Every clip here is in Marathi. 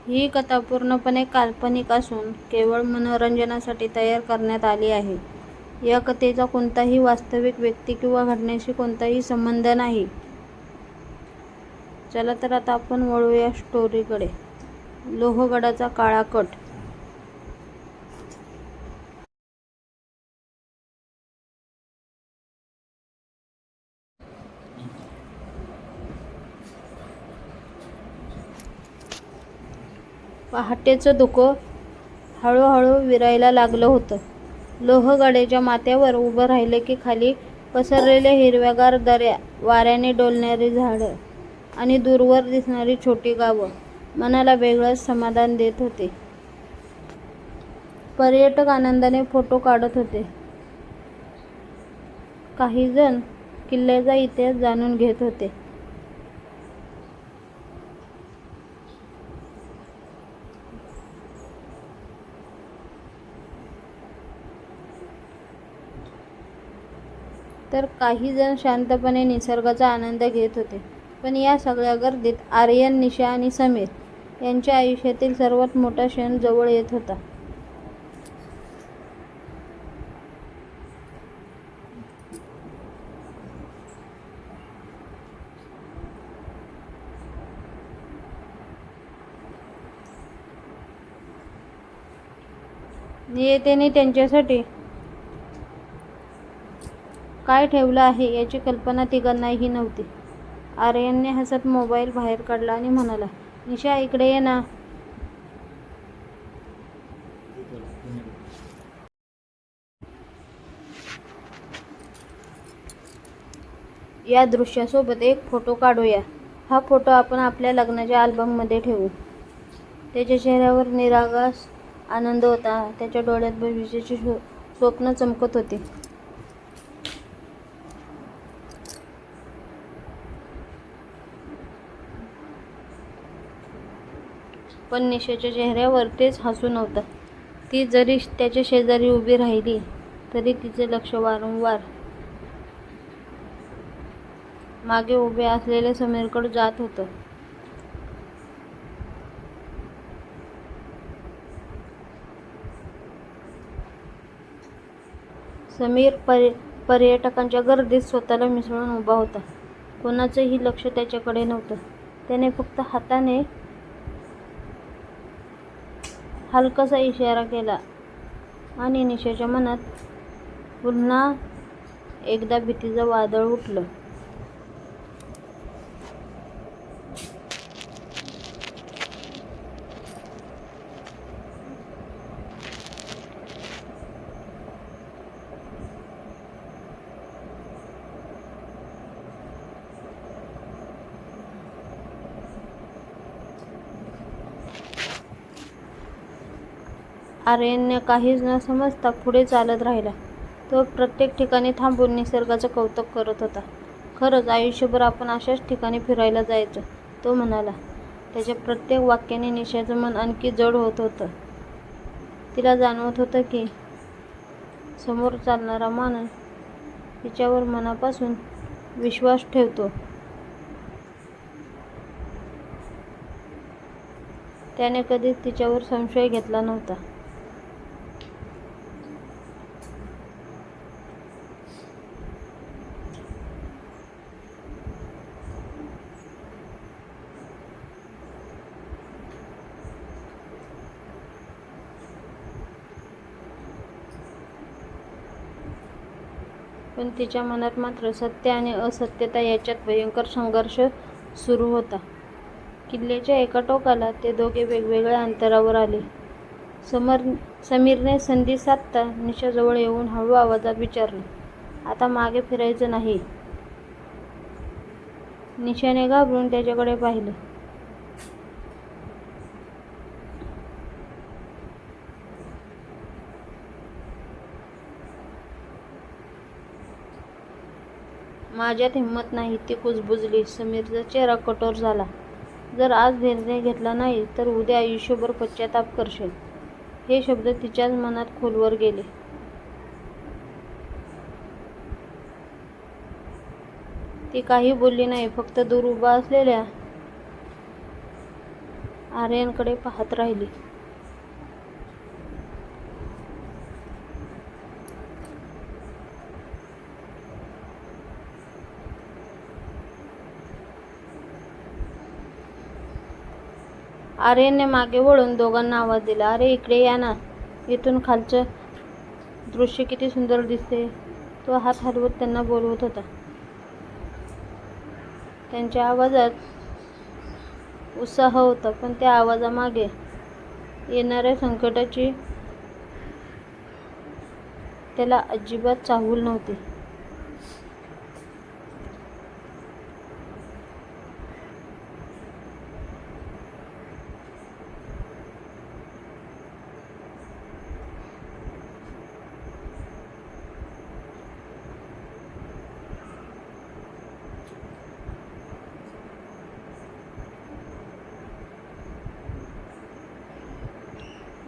ही कथा पूर्णपणे काल्पनिक असून केवळ मनोरंजनासाठी तयार करण्यात आली आहे. या कथेचा कोणताही वास्तविक व्यक्ती किंवा घटनेशी कोणताही संबंध नाही. चला तर आता आपण वळूया स्टोरीकडे. लोहगडाचा काळा कट. पहाटेचं धुकं हळूहळू विरायला लागलं होतं. लोहगडाच्या माथ्यावर उभं राहिलं की खाली पसरलेल्या हिरव्यागार दऱ्या, वाऱ्याने डोलणारी झाडं आणि दूरवर दिसणारी छोटी गावं मनाला वेगळंच समाधान देत होते. पर्यटक आनंदाने फोटो काढत होते. काही जण किल्ल्याचा इतिहास जाणून घेत होते. तर काही जण शांतपणे निसर्गाचा आनंद घेत होते. पण या सगळ्या गर्दीत आर्यन, निशा आणि समीर यांच्या आयुष्यातील सर्वात मोठा क्षण जवळ येत होता. नियतीने त्यांच्यासाठी काय ठेवलं आहे याची कल्पना तिघांनाही नव्हती. आर्यनने हसत मोबाईल बाहेर काढला आणि म्हणाला, निशा, इकडे ये ना. या दृश्यासोबत एक फोटो काढूया. हा फोटो आपण आपल्या लग्नाच्या अल्बममध्ये ठेवू. त्याच्या चेहऱ्यावर निरागस आनंद होता. त्याच्या डोळ्यात भविष्याची स्वप्न चमकत होती. पण निशाच्या चेहऱ्यावर तेच हसू नव्हतं. ती जरी त्याच्या शेजारी उभी राहिली तरी तिचे लक्ष वारंवार मागे उभे असलेल्या समीरकडे जात होतं. समीर पर्यटकांच्या गर्दीत स्वतःला मिसळून उभा होता. कोणाचंही लक्ष त्याच्याकडे नव्हतं. त्याने फक्त हाताने हलकासा इशारा केला आणि निशाच्या मनात पुन्हा एकदा भीतीचं वादळ उठलं. आर्यनने काहीच न समजता पुढे चालत राहिला. तो प्रत्येक ठिकाणी थांबून निसर्गाचं कौतुक करत होता. खरंच आयुष्यभर आपण अशाच ठिकाणी फिरायला जायचं, तो म्हणाला. त्याच्या प्रत्येक वाक्याने निशाचं मन आणखी जड होत होतं. तिला जाणवत होतं की समोर चालणारा माणूस तिच्यावर मनापासून विश्वास ठेवतो. त्याने कधीच तिच्यावर संशय घेतला नव्हता. पण तिच्या मनात मात्र सत्य आणि असत्यता याच्यात भयंकर संघर्ष सुरू होता. किल्ल्याच्या एका टोकाला ते दोघे वेगवेगळ्या अंतरावर आले. समीरने संधी साधता निशाजवळ येऊन हळू आवाजात विचारले, आता मागे फिरायचं नाही. निशाने घाबरून त्याच्याकडे पाहिलं. माझ्यात हिंमत नाही, ती कुजबुजली. समीरचा चेहरा कठोर झाला. जर आज निर्णय घेतला नाही तर उद्या आयुष्यभर पश्चाताप करशील. हे शब्द तिच्याच मनात खोलवर गेले. ती काही बोलली नाही. फक्त दूर उभा असलेल्या आर्यनकडे पाहत राहिली. आर्यनने मागे वळून दोघांना आवाज दिला. अरे इकडे या ना, इथून खालचं दृश्य किती सुंदर दिसते. तो हात हलवत त्यांना बोलवत होता. त्यांच्या आवाजात उत्साह होता, पण त्या आवाजामागे येणाऱ्या संकटाची त्याला अजिबात चाहूल नव्हती.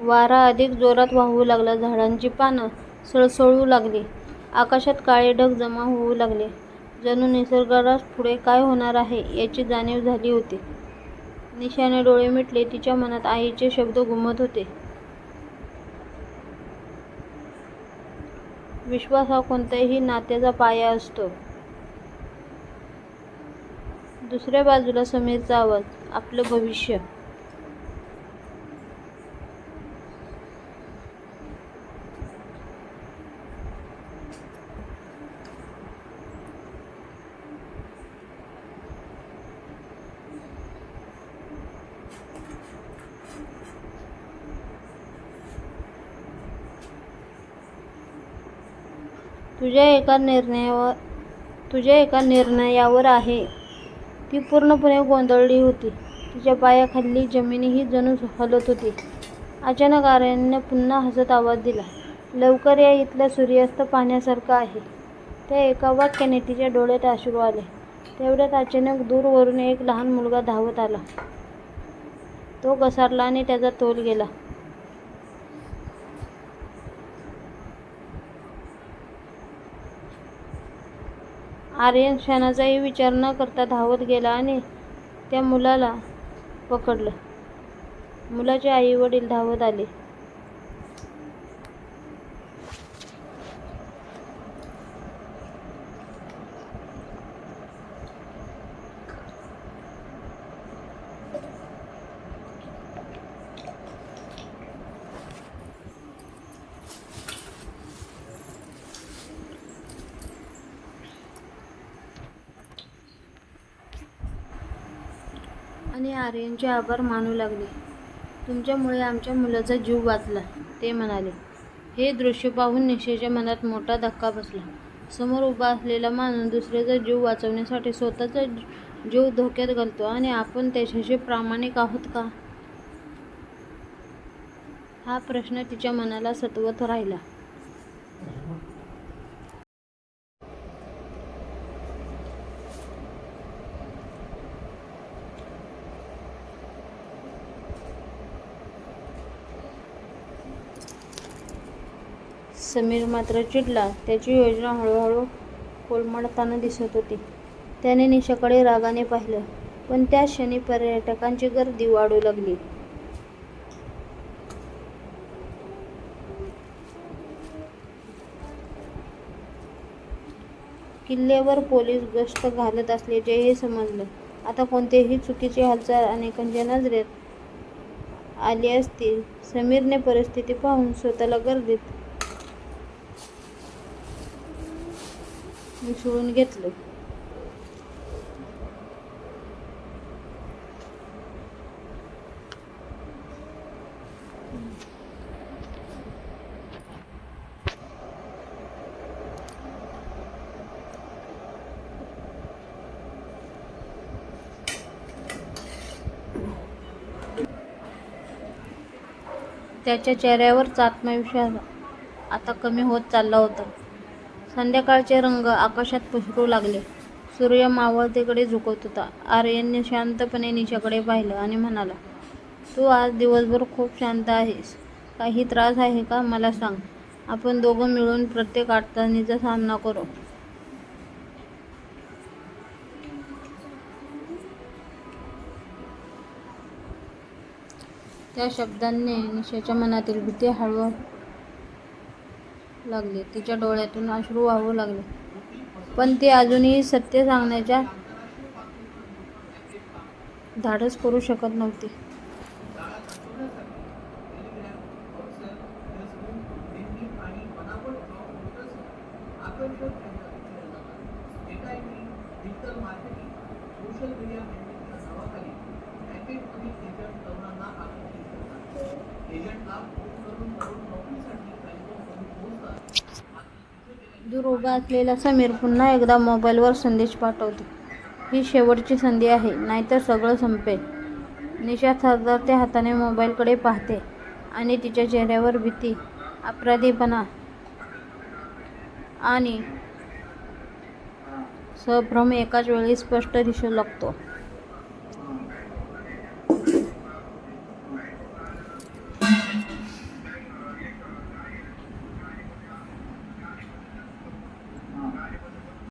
वारा अधिक जोरात वाहू लागला. झाडांची पानं सळसळू लागली. आकाशात काळे ढग जमा होऊ लागले. जणू निसर्गालाच पुढे काय होणार आहे याची जाणीव झाली होती. निशाने डोळे मिटले. तिच्या मनात आईचे शब्द घुमत होते. विश्वास हा कोणत्याही नात्याचा पाया असतो. दुसऱ्या बाजूला समीरचा आवाज, आपलं भविष्य. तुझ्या एका निर्णयावर आहे. ती पूर्णपणे गोंधळली होती. तिच्या पायाखाली जमीनही जणू हलत होती. अचानक आर्यनने पुन्हा हसत आवाज दिला, लवकर या, इथला सूर्यास्त पाहण्यासारखा आहे. त्या एका वाक्याने तिच्या डोळ्यात अश्रू आले. तेवढ्यात अचानक दूरवरून एक लहान मुलगा धावत आला. तो घसरला आणि त्याचा तोल गेला. आर्यन क्षणाचाही विचार न करता धावत गेला आणि त्या मुलाला पकडलं. मुलाचे आई वडील धावत आले. आणि आर्यनचे आभार मानू लागले. तुमच्यामुळे आमच्या मुलाचा जीव वाचला, ते म्हणाले. हे दृश्य पाहून निशाच्या मनात मोठा धक्का बसला. समोर उभा असलेला माणूस दुसऱ्याचा जीव वाचवण्यासाठी स्वतःचा जीव धोक्यात घालतो आणि आपण त्याच्याशी प्रामाणिक आहोत का? हा प्रश्न तिच्या मनाला सतवत राहिला. समीर मात्र चिडला. त्याची योजना हळूहळू कोलमडताना दिसत होती. त्याने निशाकडे रागाने पाहिलं, पण त्याच क्षणी पर्यटकांची गर्दी वाढू लागली. किल्ल्यावर पोलीस गस्त घालत असल्याचे हे समजलं. आता कोणतीही चुकीची हालचाल अनेकांच्या नजरेत आली असती. समीरने परिस्थिती पाहून स्वतःला गर्दीत मिसळून घेतलं. त्याच्या चेहऱ्यावरचा आत्मविश्वास आता कमी होत चालला होता. संध्याकाळचे रंग आकाशात पसरू लागले. सूर्य मावळतेकडे झुकत होता. आर्यनने शांतपणे निशाकडे पाहिलं आणि म्हणाला, तू आज दिवसभर खूप शांत आहेस. काही त्रास आहे का? मला सांग. आपण दोघं मिळून प्रत्येक अडचणीचा सामना करू. त्या शब्दांनी निशाच्या मनातील भीती हळवू लागली. तिच्या डोळ्यातून अश्रू वाहू लागले. पण ती अजूनही सत्य सांगण्याच्या धाडस करू शकत नव्हती. दूर उभा असलेला समीर पुन्हा एकदा मोबाईलवर संदेश पाठवतो. ही शेवटची संधी आहे, नाहीतर सगळं संपेल. निशा थरथरत्या हाताने मोबाईलकडे पाहते आणि तिच्या चेहऱ्यावर भीती, अपराधीपणा आणि संभ्रम एकाच वेळी स्पष्ट दिसू लागतो.